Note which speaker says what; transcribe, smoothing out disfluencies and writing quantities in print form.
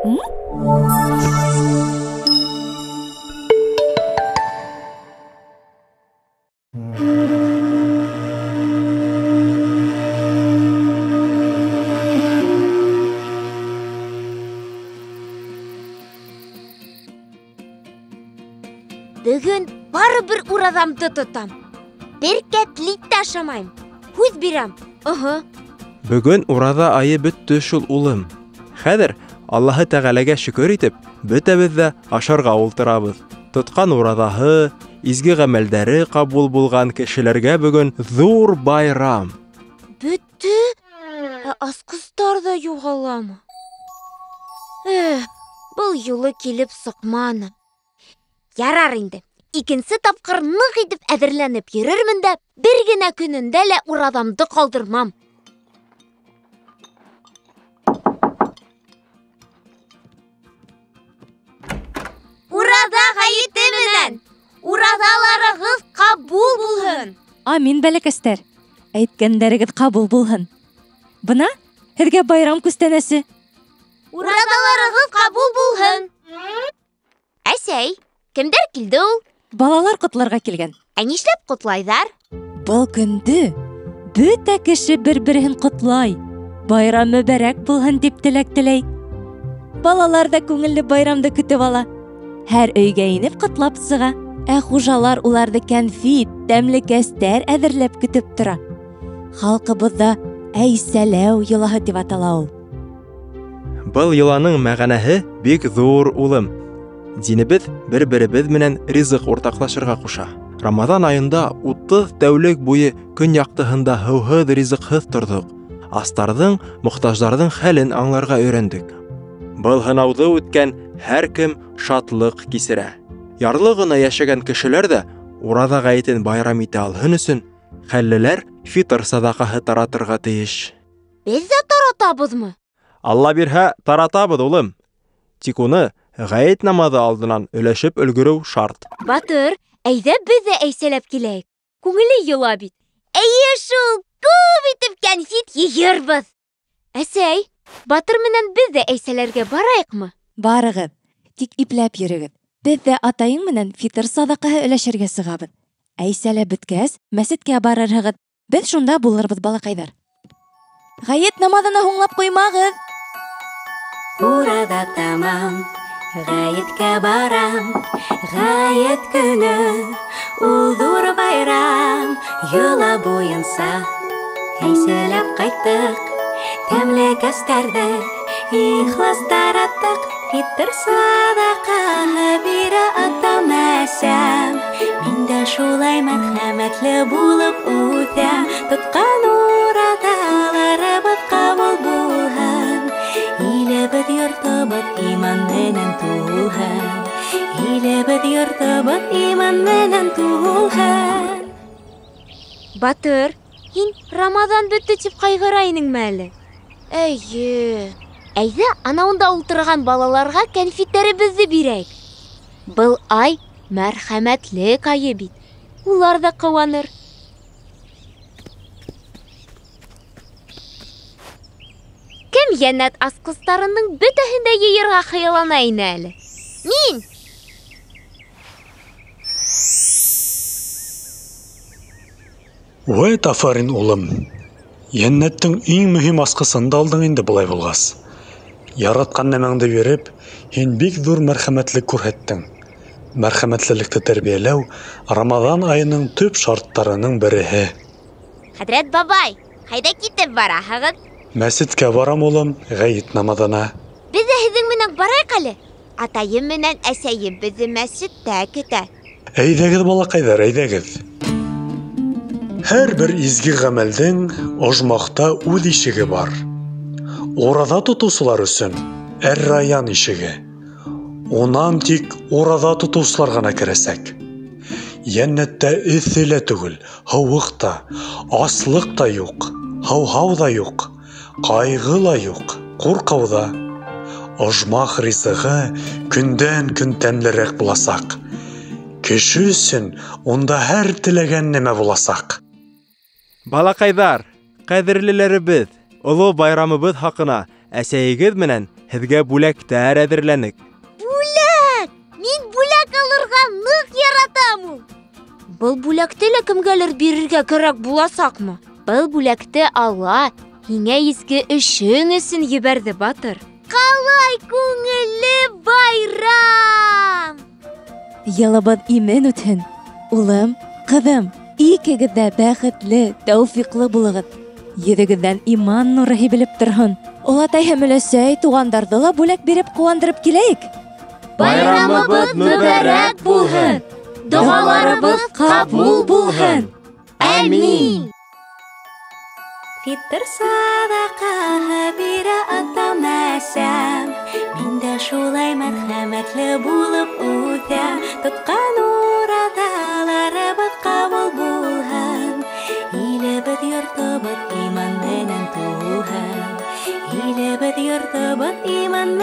Speaker 1: Бөгөн барыбер ураҙамды тотам. Бер кәтлит тә ашамайым. Һүҙ бирәм.
Speaker 2: Бөгөн ураҙа айы бөттө шул улым. Хәҙер Аллаһы Тәғәләгә шөкөр итеп, бөтәбеҙ ҙә ашарға ултырабыҙ. Тотҡан ураҙаһы, изге ғәмәлдәре ҡабул булған кешеләргә бөгөн ҙур байрам.
Speaker 1: Бөттө? Асҡыстар ҙа юғаламы? Был юлы килеп сыҡманы. Ярар инде. Икенсе тапҡыр ныҡ итеп әҙерләнеп йөрөрмөн дә, бер генә көнөндә лә ураҙамды ҡалдырмам. Ураҙа ғәйете менән! Ураҙаларығыҙ ҡабул булһын!
Speaker 3: Амин, бәләкәстәр. Әйткәндәрегеҙ ҡабул булһын. Бына, һеҙгә байрам күстәнәсе.
Speaker 1: Ураҙаларығыҙ ҡабул булһын! Әсәй, кемдәр килде ул?
Speaker 3: Балалар ҡотларға килгән.
Speaker 1: Ә нишләп ҡотлайҙар?
Speaker 3: Был көндө бөтә кеше бер-береһен ҡотлай. Байрам мөбәрәк булһын дип теләк теләй. Балалар да күңелле байрамды көтөп ала. Һәр өйгә инеп ҡотлап сыға. Ә хужалар уларҙы кәнфит, тәмле кәстәр әҙерләп көтөп тора. Халҡыбыҙҙа әйсәләү йолаһы дип атала ул.
Speaker 2: Был йоланың мәғәнәһе бик ҙур, улым. Динебеҙ бер-беребеҙ менән ризыҡ уртаҡлашырға ҡуша. Рамаҙан айында 30 тәүлек буйы көн яҡтыһында һыуһыҙ, ризыҡһыҙ торҙоҡ. Астарҙың, мохтаждарҙың хәлен аңларға өйрәндек. Был һынауҙы үткән һәр кем шатлыҡ кисерә. Ярлы ғына йәшәгән кешеләр ҙә ураҙа ғәйетен байрам итә алһын өсөн хәллеләр фитр саҙаҡаһы таратырға тейеш.
Speaker 1: Беҙ ҙә таратабыҙмы?
Speaker 2: Алла бирһә, таратабыҙ, улым. Тик уны ғәйет намаҙы алдынан өләшеп өлгөрөү шарт.
Speaker 1: Батыр, әйҙә беҙ ҙә әйсәләп киләйек. Күңеле йыла бит. Эйе шул, күп итеп кәнфит йыйырбыҙ. Әсәй, Батыр менән беҙ ҙә әйсәләргә барайыҡмы?
Speaker 3: Барығыҙ, тик ипләп йөрөгөҙ. Беҙ ҙә атайың менән фитр саҙаҡаһы өләшергә сығабыҙ. Әйсәләп бөткәс, мәсеткә барырһығыҙ. Беҙ шунда булырбыҙ, балаҡайҙар. Ғәйет намаҙына һуңлап ҡуймағыҙ.
Speaker 4: Ураҙа тамам, ғәйеткә барам. Ғәйет көнө, ул ҙур байрам. Йола буйынса әйсәләп ҡайттыҡ. Тәмле кәстәрҙе ихлас тараттыҡ. Фитр саҙаҡаһы бирә атам әсәм. Мин дә шулай мәрхәмәтле булып үтәм. Тотҡан ураҙаларыбыҙ ҡабул булһын. Илебеҙ, йортобоҙ иман менән тулһын. Илебеҙ, йортобоҙ иман менән тулһын.
Speaker 1: Батыр, һин Рамаҙан бөттө тип ҡайғыра инеңме әле? Әйе. Әйҙә, анауында ултырған балаларға кәнфиттәребеҙҙе бирәйек. Был ай мәрхәмәтлек айы бит. Улар ҙа ҡыуаныр. Кем йәннәт асҡыстарының бөтәһен дә йыйырға хыяллана ине әле? Мин!
Speaker 5: Вәт афарин, улым. Йәннәттең иң мөһим асҡысын да алдың инде былай булғас. Яратҡан нәмәңде биреп, һин бик ҙур мәрхәмәтлек күрһәттең. Мәрхәмәтлелекте тәрбиәләү Рамаҙан айының төп шарттарының береһе.
Speaker 1: Хәҙрәт бабай, ҡайҙа китеп бараһығыҙ?
Speaker 5: Мәсеткә барам, улым, ғәйет намаҙына.
Speaker 1: Беҙ ҙә һеҙҙең менән барайыҡ әле. Атайым менән әсәйем беҙҙе мәсеттә көтә.
Speaker 5: Әйҙәгеҙ, балаҡайҙар, әйҙәгеҙ. Һәр бер изге ғәмәлдең ожмаҡта үҙ ишеге бар. Ураҙа тотоусылар өсөн Әр-Райян ишеге. Унан тик ураҙа тотоусылар ғына керәсәк. Йәннәттә эҫе лә түгел, һыуыҡ та, аслыҡ та юҡ, һыуһау ҙа юҡ, ҡайғы ла юҡ, ҡурҡыу ҙа. Ожмах ризығы көндән-көн тәмлерәк буласаҡ. Кеше өсөн унда һәр теләгән нәмә буласаҡ.
Speaker 2: Балаҡайҙар, ҡәҙерлеләребеҙ, оло байрамыбыҙ хаҡына әсәйегеҙ менән һеҙгә бүләктәр әҙерләнек.
Speaker 1: Бүләк! Мин бүләк алырға ныҡ яратам ул. Был бүләкте лә кемгәлер бирергә кәрәк буласаҡмы? Был бүләкте Алла һиңә изге эшең өсөн ебәрҙе, Батыр. Ҡалай күңелле байрам!
Speaker 3: Йылыбыҙ имен үтһен. Улым, ҡыҙым, икегеҙ дә бәхетле, тәүфиҡлы булығыҙ. Йөҙөгөҙҙән иман нуры һибелеп торһон. Олатай һәм өләсәй туғандарҙы ла бүләк биреп ҡыуандырып киләйек.
Speaker 1: Байрамыбыҙ мүбәрәк булһын. Доғаларыбыҙ ҡабул булһын. Әмин!
Speaker 4: Фитр садақаһы бирә атамасам, мин дә шулай мәрхәмәтле булып үтәм. Тотҡан ураҙаларыбыҙ ҡабул булһын. Илебеҙ, йортобоҙ иман менән тулһын. Илебеҙ, йортобоҙ иман